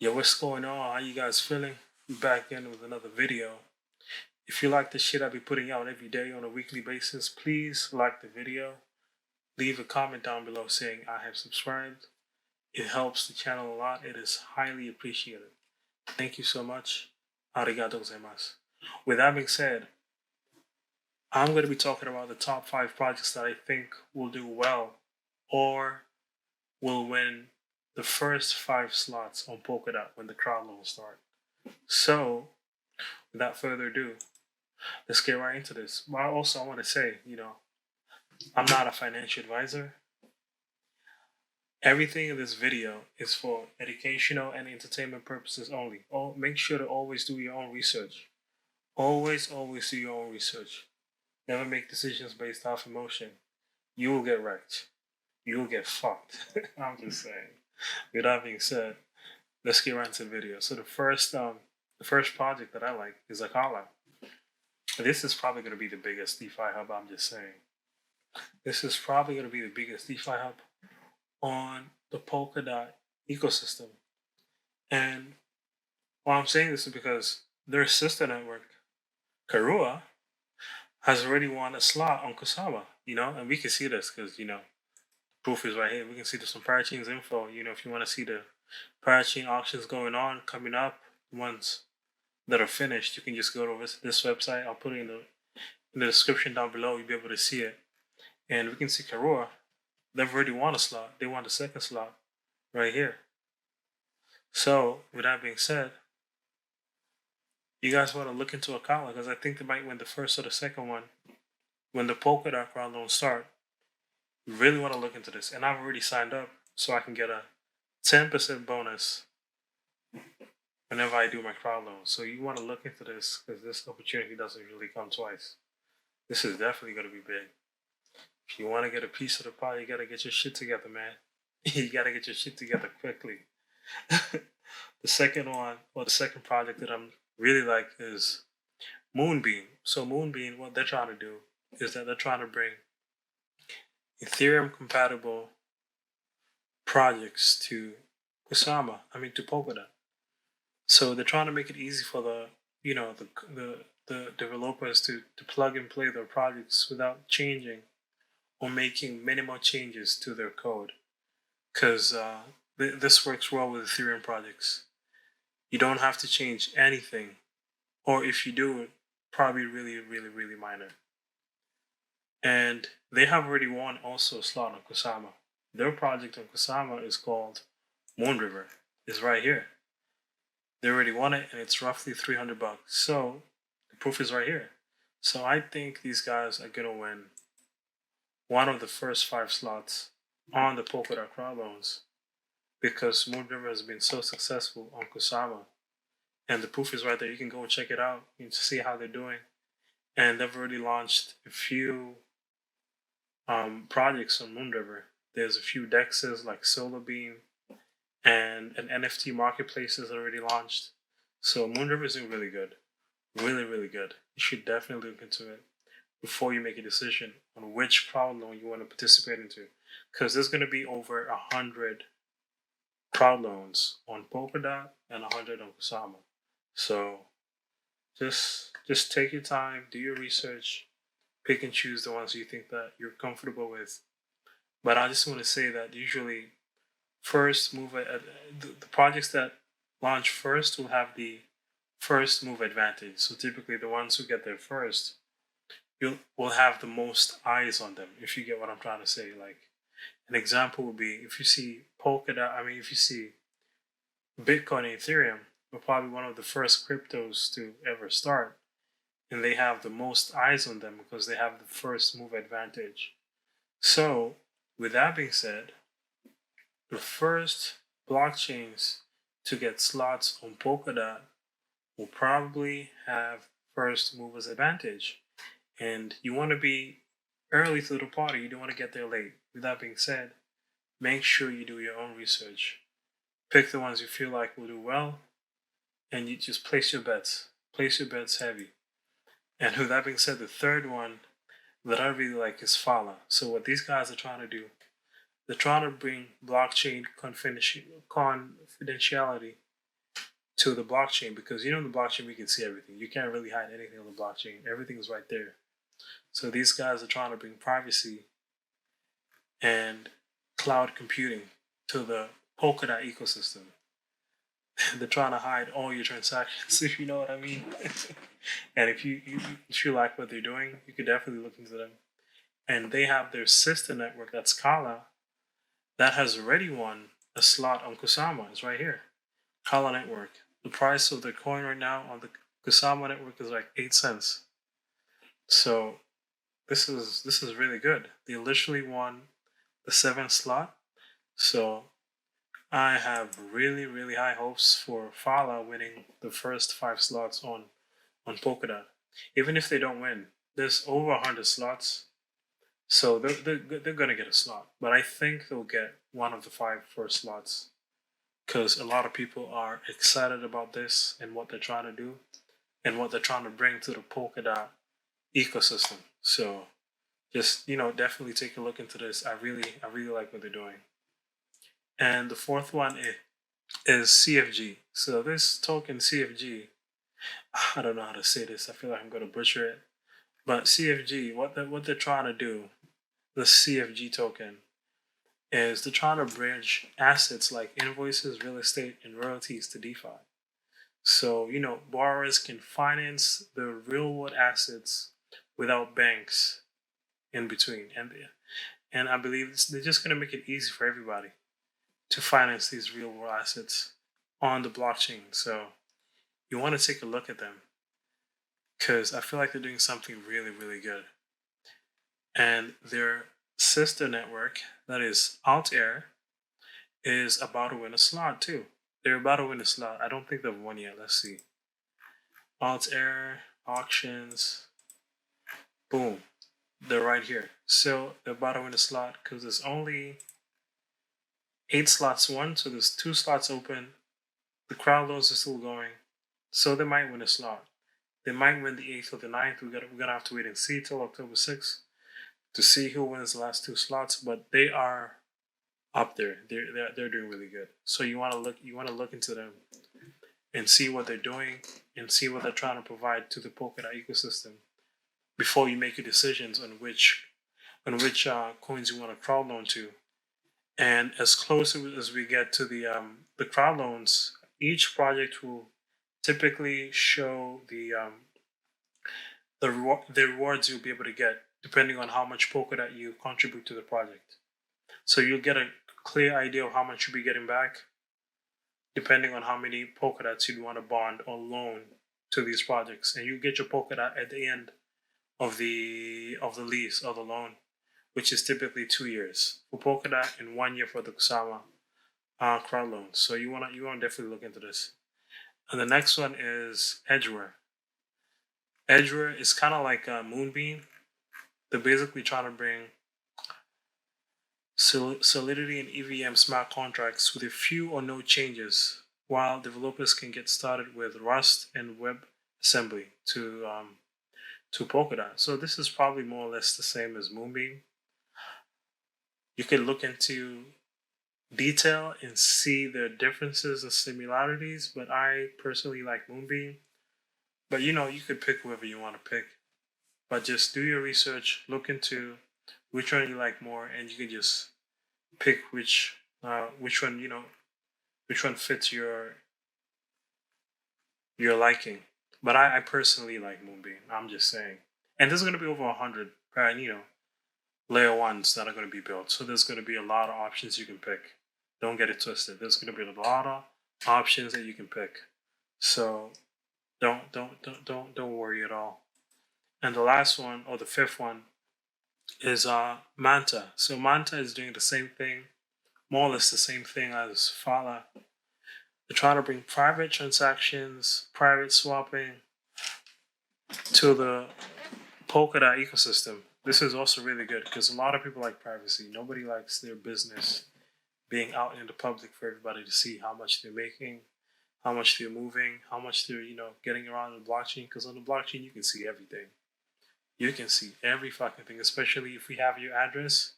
Yo, what's going on? How you guys feeling? We back in with another video. If you like the shit I be putting out every day on a weekly basis, please like the video. Leave a comment down below saying I have subscribed. It helps the channel a lot. It is highly appreciated. Thank you so much. Arigato gozaimasu. With that being said, I'm going to be talking about the top 5 projects that I think will do well or will win the first 5 slots on Polkadot when the crowd will start. So, without further ado, let's get right into this. But I want to say, I'm not a financial advisor. Everything in this video is for educational and entertainment purposes only. Make sure to always do your own research. Always do your own research. Never make decisions based off emotion. You will get wrecked. You will get fucked. I'm just saying. With that being said, let's get right into the video. So the first project that I like is Akala. This is probably going to be the biggest DeFi hub. I'm just saying. This is probably going to be the biggest DeFi hub on the Polkadot ecosystem. And why I'm saying this is because their sister network, Karua, has already won a slot on Kusama, and we can see this because, proof is right here. We can see there's some parachains info. If you want to see the parachain auctions going on, coming up, ones that are finished, you can just go to this website. I'll put it in the description down below. You'll be able to see it. And we can see Karua, they've already won a slot. They won the second slot right here. So, with that being said, you guys want to look into Akala because I think they might win the first or the second one when the Polkadot crowd loans start. You really want to look into this. And I've already signed up so I can get a 10% bonus whenever I do my crowd loan. So you want to look into this because this opportunity doesn't really come twice. This is definitely going to be big. If you want to get a piece of the pie, you got to get your shit together, man. You got to get your shit together quickly. The second one, or the second project that I'm really like is Moonbeam. So Moonbeam, what they're trying to do is that they're trying to bring Ethereum compatible projects to to Polkadot. So they're trying to make it easy for the developers to plug and play their projects without changing or making minimal changes to their code. Because this works well with Ethereum projects. You don't have to change anything, or if you do it, probably really minor. And they have already won also a slot on Kusama. Their project on Kusama is called Moon River. It's right here. They already won it, and it's roughly $300. So the proof is right here. So I think these guys are gonna win one of the first 5 slots on the Polkadot crowd loans because Moon River has been so successful on Kusama. And the proof is right there. You can go check it out. You can see how they're doing. And they've already launched a few projects on Moon River. There's a few dexes like Solar Beam and an NFT marketplace is already launched. So Moon River is doing really good. Really good. You should definitely look into it before you make a decision on which crowd loan you want to participate into. Because there's going to be over 100 crowd loans on Polkadot and 100 on Kusama. So just take your time, do your research, pick and choose the ones you think that you're comfortable with. But I just want to say that usually first move the projects that launch first will have the first move advantage. So typically the ones who get there first will have the most eyes on them, if you get what I'm trying to say. Like an example would be if you see if you see Bitcoin and Ethereum were probably one of the first cryptos to ever start, and they have the most eyes on them because they have the first move advantage. So, with that being said, the first blockchains to get slots on Polkadot will probably have first movers advantage. And you want to be early to the party, you don't want to get there late. With that being said, make sure you do your own research. Pick the ones you feel like will do well, and you just place your bets. Place your bets heavy. And with that being said, the third one that I really like is Fala. So what these guys are trying to do, they're trying to bring blockchain confidentiality to the blockchain, because the blockchain we can see everything. You can't really hide anything on the blockchain. Everything is right there. So these guys are trying to bring privacy and cloud computing to the Polkadot ecosystem. They're trying to hide all your transactions, if you know what I mean. And if you like what they're doing, you could definitely look into them. And they have their sister network, that's Kala, that has already won a slot on Kusama. It's right here. Kala Network. The price of the coin right now on the Kusama network is like 8 cents. So this is really good. They literally won the 7th slot. So I have really, really high hopes for Fala winning the first 5 slots on Polkadot. Even if they don't win, there's over 100 slots. So they're going to get a slot. But I think they'll get one of the 5 first slots, because a lot of people are excited about this and what they're trying to do and what they're trying to bring to the Polkadot ecosystem. So just, definitely take a look into this. I really like what they're doing. And the fourth one is CFG. So this token CFG, I don't know how to say this. I feel like I'm going to butcher it. But CFG, what they're trying to do, the CFG token, is they're trying to bridge assets like invoices, real estate, and royalties to DeFi. So, borrowers can finance the real world assets without banks in between. And I believe they're just going to make it easy for everybody to finance these real world assets on the blockchain. So you want to take a look at them, because I feel like they're doing something really, really good. And their sister network, that is Altair, is about to win a slot too. They're about to win a slot. I don't think they've won yet. Let's see. Altair auctions. Boom. They're right here. So they're about to win a slot because there's only 8 slots won. So there's 2 slots open. The crowd loads are still going. So they might win a slot. They might win the 8th or the 9th. We're gonna have to wait and see till October 6th to see who wins the last 2 slots. But they are up there. They're doing really good. So you want to look into them and see what they're doing and see what they're trying to provide to the Polkadot ecosystem before you make your decisions on which coins you want to crowd loan to. And as close as we get to the crowd loans, each project will typically show the rewards you'll be able to get depending on how much Polkadot you contribute to the project. So you'll get a clear idea of how much you'll be getting back depending on how many Polkadots you'd want to bond or loan to these projects. And you get your Polkadot at the end of the lease or the loan, which is typically 2 years for Polkadot and 1 year for the Kusama crowd loan. So you want to definitely look into this. And the next one is Edgeware. Edgeware is kind of like Moonbeam. They're basically trying to bring Solidity and EVM smart contracts with a few or no changes, while developers can get started with Rust and WebAssembly to Polkadot. So this is probably more or less the same as Moonbeam. You can look into detail and see the differences and similarities, but I personally like Moonbeam. But you could pick whoever you want to pick. But just do your research, look into which one you like more, and you can just pick which one fits your liking. But I personally like Moonbeam. I'm just saying. And there's going to be over 100 layer ones that are going to be built. So there's going to be a lot of options you can pick. Don't get it twisted. There's going to be a lot of options that you can pick. So don't worry at all. And the last one, or the fifth one, is Manta. So Manta is doing the same thing, more or less the same thing as Fala. They're trying to bring private transactions, private swapping to the Polkadot ecosystem. This is also really good because a lot of people like privacy. Nobody likes their business being out in the public for everybody to see how much they're making, how much they're moving, how much they're getting around the blockchain. Because on the blockchain you can see everything. You can see every fucking thing, especially if we have your address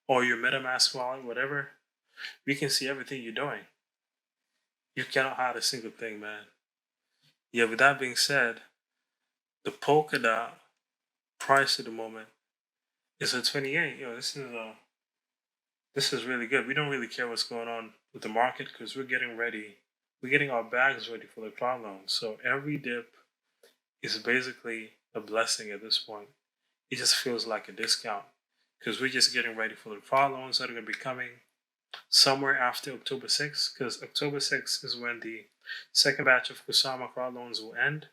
or your MetaMask wallet, whatever. We can see everything you're doing. You cannot hide a single thing, man. Yeah, with that being said, the Polkadot price at the moment is at 28. Yo, this is really good. We don't really care what's going on with the market because we're getting ready. We're getting our bags ready for the car loan. So every dip is basically a blessing at this point. It just feels like a discount because we're just getting ready for the car loans that are going to be coming somewhere after October 6th, because October 6th is when the second batch of Kusama car loans will end.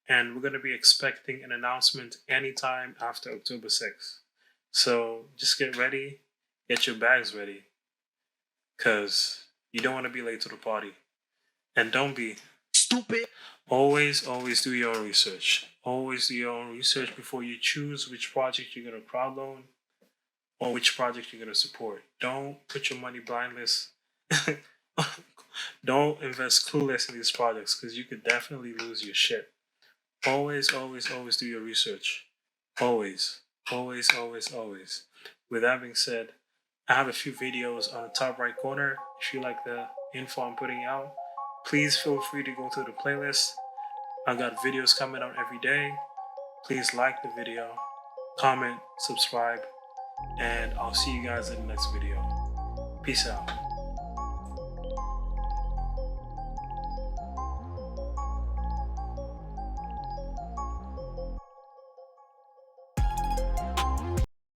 And we're going to be expecting an announcement anytime after October 6th. So just get ready, get your bags ready, because you don't want to be late to the party. And don't be stupid. Always do your own research. Always do your own research before you choose which project you're going to crowd loan or which project you're going to support. Don't put your money blindless. Don't invest clueless in these projects because you could definitely lose your shit. Always do your research. Always. With that being said, I have a few videos on the top right corner. If you like the info I'm putting out, please feel free to go to the playlist. I got videos coming out every day. Please like the video, comment, subscribe, and I'll see you guys in the next video. Peace out.